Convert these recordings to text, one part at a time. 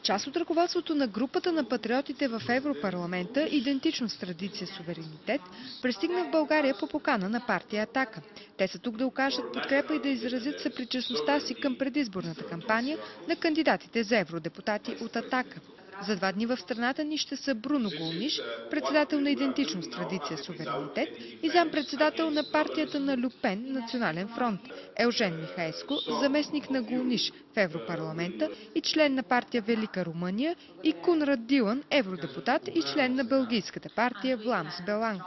Част от ръководството на групата на патриотите в Европарламента, идентично с традиция суверенитет, пристигна в България по покана на партия Атака. Те са тук да окажат подкрепа и да изразят съпричастността си към предизборната кампания на кандидатите за евродепутати от Атака. За 2 дни в страната ни ще са Бруно Гулниш, председател на идентичност традиция суверенитет и зампредседател на партията на Лю Пен Национален фронт, Евжен Михайлеско, заместник на Гулниш в Европарламента и член на партия Велика Румъния, и Конрад Дилан, евродепутат и член на белгийската партия Вламс Беланг.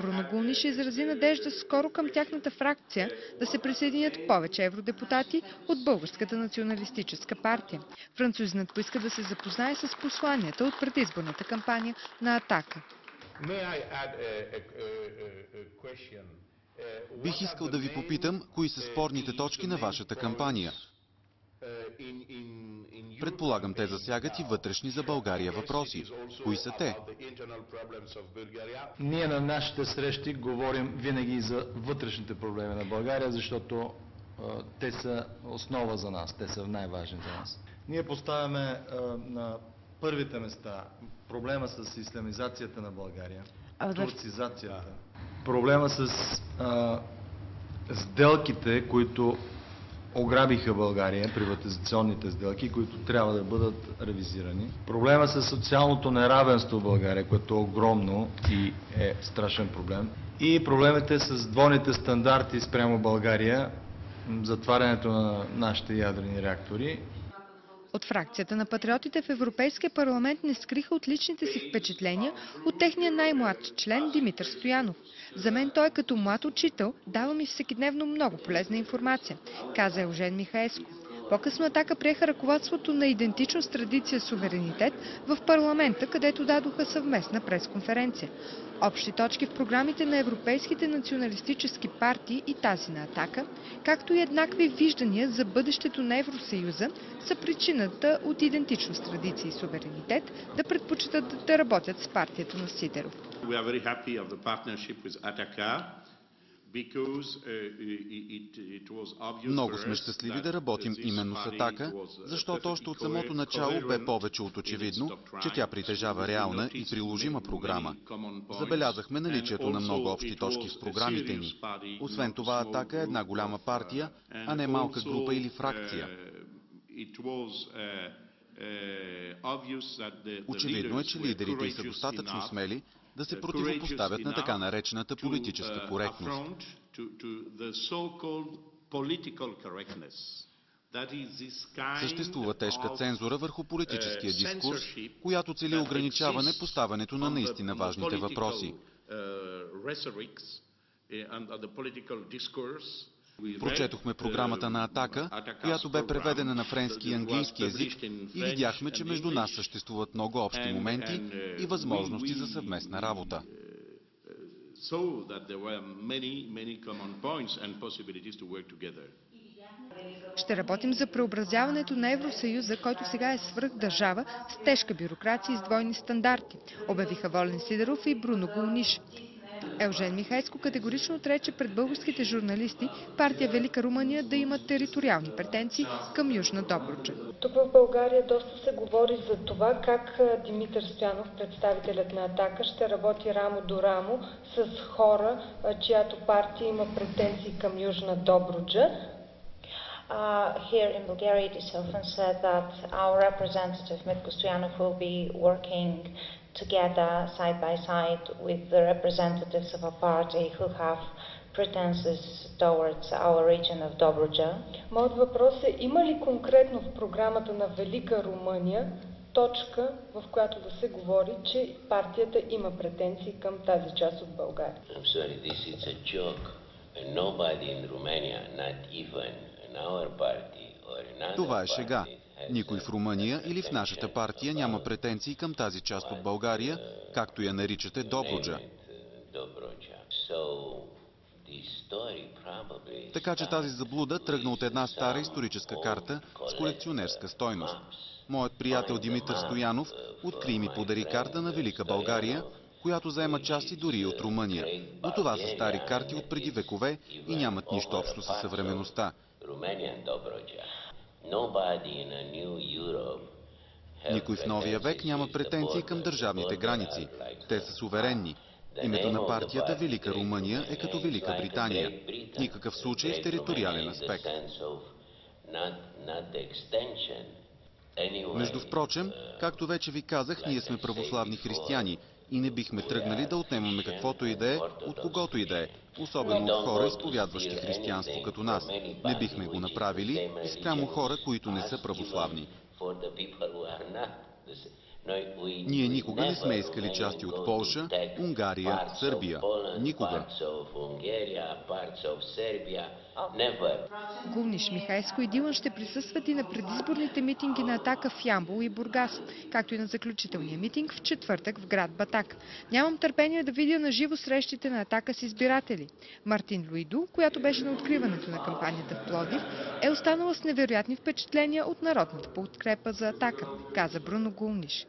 Бруно Гулниш изрази надежда скоро към тяхната фракция да се присъединят повече евродепутати от Българската националистическа партия. Французинът поиска да се запознае с посланията от предизборната кампания на Атака. Бих искал да ви попитам, кои са спорните точки на вашата кампания. Предполагам, те засягат и вътрешни за България въпроси. Кои са те? Ние на нашите срещи говорим винаги и за вътрешните проблеми на България, защото те са основа за нас, те са най-важни за нас. Ние поставяме на първите места проблема с ислямизацията на България, турцизацията, проблема с сделките, които ограбиха България, приватизационните сделки, които трябва да бъдат ревизирани. Проблема с социалното неравенство в България, което е огромно и е страшен проблем. И проблемите с двойните стандарти спрямо България, затварянето на нашите ядрени реактори. От фракцията на патриотите в Европейския парламент не скриха от личните си впечатления от техния най-млад член Димитър Стоянов. За мен той като млад учител дава ми всекидневно много полезна информация, каза Евжен Михайлеско. По-късно Атака приеха ръководството на идентичност традиция суверенитет в парламента, където дадоха съвместна пресконференция. Общи точки в програмите на европейските националистически партии и тази на Атака, както и еднакви виждания за бъдещето на Евросъюза, са причината от идентичност традиция и суверенитет да предпочитат да работят с партията на Сидеров. Много сме щастливи да работим именно с Атака, защото още от самото начало бе повече от очевидно, че тя притежава реална и приложима програма. Забелязахме наличието на много общи точки в програмите ни. Освен това, Атака е една голяма партия, а не малка група или фракция. Очевидно е, че лидерите й са достатъчно смели да се противопоставят на така наречената политическа коректност. Съществува тежка цензура върху политическия дискурс, която цели ограничаване поставянето на наистина важните въпроси. Прочетохме програмата на Атака, която бе преведена на френски и английски език, и видяхме, че между нас съществуват много общи моменти и възможности за съвместна работа. Ще работим за преобразяването на Евросъюза, който сега е свръхдържава с тежка бюрокрация и с двойни стандарти, обявиха Волен Сидеров и Бруно Гулниш. Евжен Михайлеско категорично отрече пред българските журналисти партия Велика Румъния да има териториални претенции към Южна Добруджа. Тук в България доста се говори за това как Димитър Стоянов, представителят на Атака, ще работи рамо до рамо с хора, чиято партия има претенции към Южна Добруджа. Here in Bulgaria it is often said that our representative Mitko Stoyanov will be working together side by side with the representatives of a party who have pretenses towards our region of Dobruja. Моят въпрос е, има ли конкретно в програмата на Велика Румъния точка, в която да се говори, че партията има претенции към тази част от България? I'm sorry, this is a joke. Nobody in Romania, not even in our party or in other Това е шега. parties, Никой в Румъния или в нашата партия няма претенции към тази част от България, както я наричате Добруджа. Така че тази заблуда тръгна от една стара историческа карта с колекционерска стойност. Моят приятел Димитър Стоянов откри и ми подари карта на Велика България, която заема части дори и от Румъния. Но това са стари карти от преди векове и нямат нищо общо със съвременността. Никой в новия век няма претенции към държавните граници. Те са суверенни. Името на партията Велика Румъния е като Велика Британия. Никакъв случай с териториален аспект. Между впрочем, както вече ви казах, ние сме православни християни и не бихме тръгнали да отнемаме каквото и да е, от когото и да е, особено от хора, изповядващи християнство като нас. Не бихме го направили и спрямо хора, които не са православни. Ние никога не сме искали части от Полша, Унгария, Сърбия. Никога. Гулниш, Михайлско и Дилан ще присъстват и на предизборните митинги на Атака в Ямбол и Бургас, както и на заключителния митинг в четвъртък в град Батак. Нямам търпение да видя на живо срещите на Атака с избиратели. Мартин Луиду, която беше на откриването на кампанията в Пловдив, е останала с невероятни впечатления от народната подкрепа за Атака, каза Бруно Гулниш.